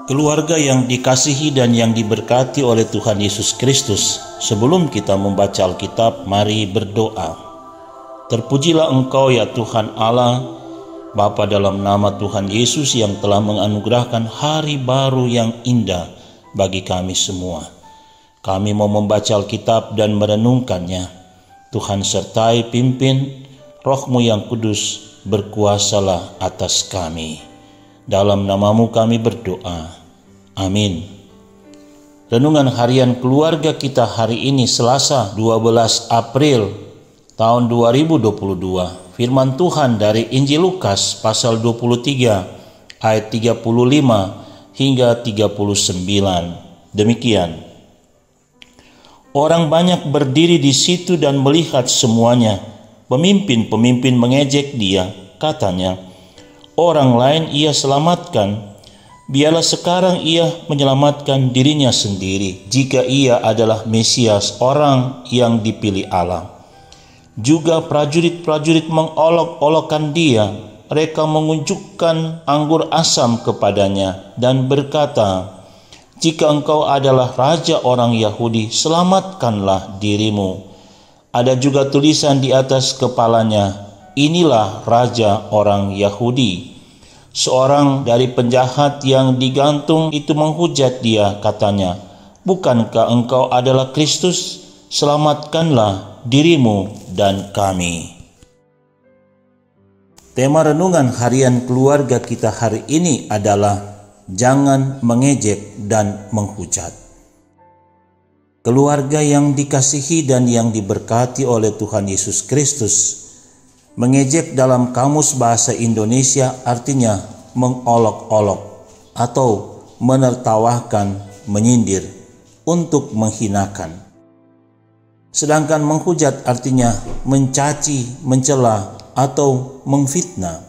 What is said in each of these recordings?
Keluarga yang dikasihi dan yang diberkati oleh Tuhan Yesus Kristus, sebelum kita membaca Alkitab, mari berdoa. Terpujilah Engkau ya Tuhan Allah, Bapa, dalam nama Tuhan Yesus yang telah menganugerahkan hari baru yang indah bagi kami semua. Kami mau membaca Alkitab dan merenungkannya. Tuhan sertai pimpin, Roh-Mu yang kudus berkuasalah atas kami. Dalam namamu kami berdoa. Amin. Renungan harian keluarga kita hari ini Selasa 12 April tahun 2022. Firman Tuhan dari Injil Lukas pasal 23 ayat 35 hingga 39. Demikian. Orang banyak berdiri di situ dan melihat semuanya. Pemimpin-pemimpin mengejek dia, katanya, orang lain ia selamatkan, biarlah sekarang ia menyelamatkan dirinya sendiri jika ia adalah Mesias, orang yang dipilih Allah. Juga prajurit-prajurit mengolok-olokkan dia. Mereka mengunjukkan anggur asam kepadanya dan berkata, jika engkau adalah raja orang Yahudi, selamatkanlah dirimu. Ada juga tulisan di atas kepalanya, inilah raja orang Yahudi. Seorang dari penjahat yang digantung itu menghujat dia, katanya, bukankah engkau adalah Kristus? Selamatkanlah dirimu dan kami. Tema renungan harian keluarga kita hari ini adalah jangan mengejek dan menghujat. Keluarga yang dikasihi dan yang diberkati oleh Tuhan Yesus Kristus, mengejek dalam kamus bahasa Indonesia artinya mengolok-olok atau menertawakan, menyindir, untuk menghinakan. Sedangkan menghujat artinya mencaci, mencela, atau memfitnah.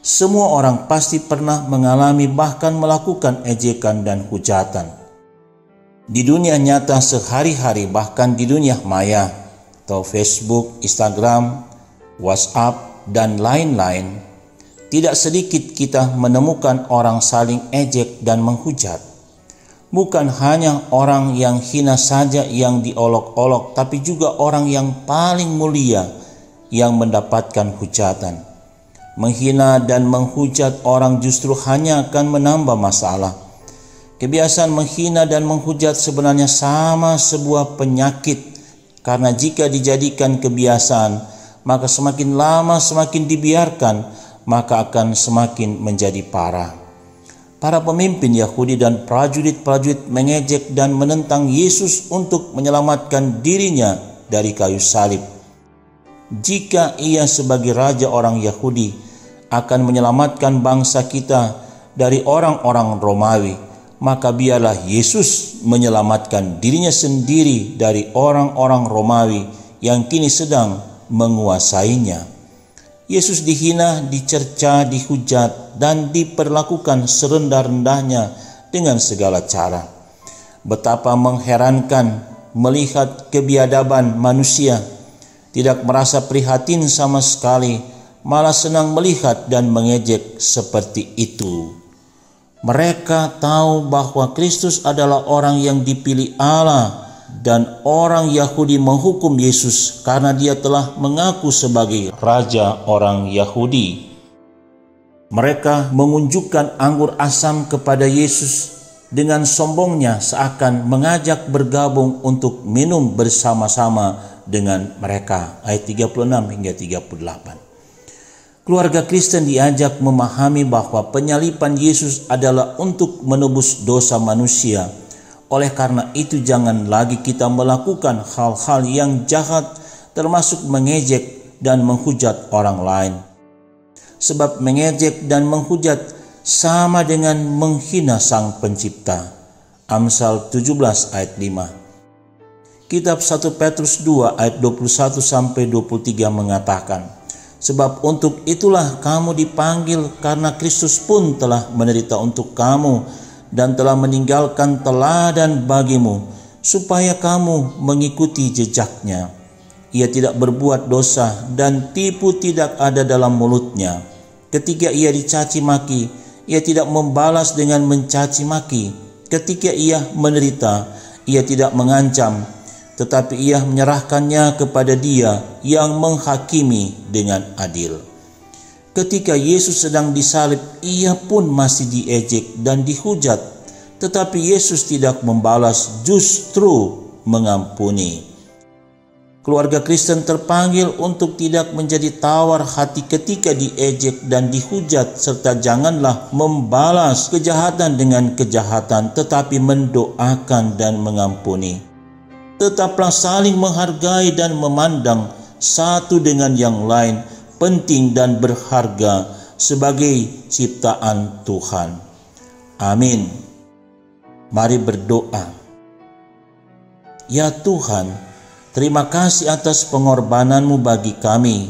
Semua orang pasti pernah mengalami bahkan melakukan ejekan dan hujatan. Di dunia nyata sehari-hari, bahkan di dunia maya atau Facebook, Instagram, WhatsApp, dan lain-lain, tidak sedikit kita menemukan orang saling ejek dan menghujat. Bukan hanya orang yang hina saja yang diolok-olok, tapi juga orang yang paling mulia yang mendapatkan hujatan. Menghina dan menghujat orang justru hanya akan menambah masalah. Kebiasaan menghina dan menghujat sebenarnya sama sebuah penyakit, karena jika dijadikan kebiasaan, maka semakin lama semakin dibiarkan, maka akan semakin menjadi parah. Para pemimpin Yahudi dan prajurit-prajurit mengejek dan menentang Yesus untuk menyelamatkan dirinya dari kayu salib. Jika ia sebagai raja orang Yahudi akan menyelamatkan bangsa kita dari orang-orang Romawi, maka biarlah Yesus menyelamatkan dirinya sendiri dari orang-orang Romawi yang kini sedang menguasainya. Yesus dihina, dicerca, dihujat, dan diperlakukan serendah-rendahnya dengan segala cara. Betapa mengherankan melihat kebiadaban manusia, tidak merasa prihatin sama sekali, malah senang melihat dan mengejek seperti itu. Mereka tahu bahwa Kristus adalah orang yang dipilih Allah, dan orang Yahudi menghukum Yesus karena dia telah mengaku sebagai raja orang Yahudi. Mereka mengunjukkan anggur asam kepada Yesus dengan sombongnya, seakan mengajak bergabung untuk minum bersama-sama dengan mereka. Ayat 36 hingga 38. Keluarga Kristen diajak memahami bahwa penyaliban Yesus adalah untuk menebus dosa manusia. Oleh karena itu, jangan lagi kita melakukan hal-hal yang jahat, termasuk mengejek dan menghujat orang lain. Sebab mengejek dan menghujat sama dengan menghina Sang Pencipta. Amsal 17 ayat 5. Kitab 1 Petrus 2 ayat 21 sampai 23 mengatakan, sebab untuk itulah kamu dipanggil, karena Kristus pun telah menderita untuk kamu dan telah meninggalkan teladan bagimu, supaya kamu mengikuti jejaknya. Ia tidak berbuat dosa dan tipu tidak ada dalam mulutnya. Ketika ia dicaci maki, Ia tidak membalas dengan mencaci maki. Ketika ia menderita, ia tidak mengancam, tetapi ia menyerahkannya kepada Dia yang menghakimi dengan adil. Ketika Yesus sedang disalib, ia pun masih diejek dan dihujat, tetapi Yesus tidak membalas, justru mengampuni. Keluarga Kristen terpanggil untuk tidak menjadi tawar hati ketika diejek dan dihujat, serta janganlah membalas kejahatan dengan kejahatan, tetapi mendoakan dan mengampuni. Tetaplah saling menghargai dan memandang satu dengan yang lain penting dan berharga sebagai ciptaan Tuhan. Amin. Mari berdoa. Ya Tuhan, terima kasih atas pengorbanan-Mu bagi kami.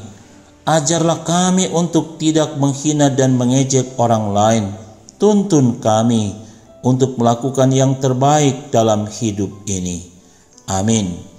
Ajarlah kami untuk tidak menghina dan mengejek orang lain. Tuntun kami untuk melakukan yang terbaik dalam hidup ini. Amin.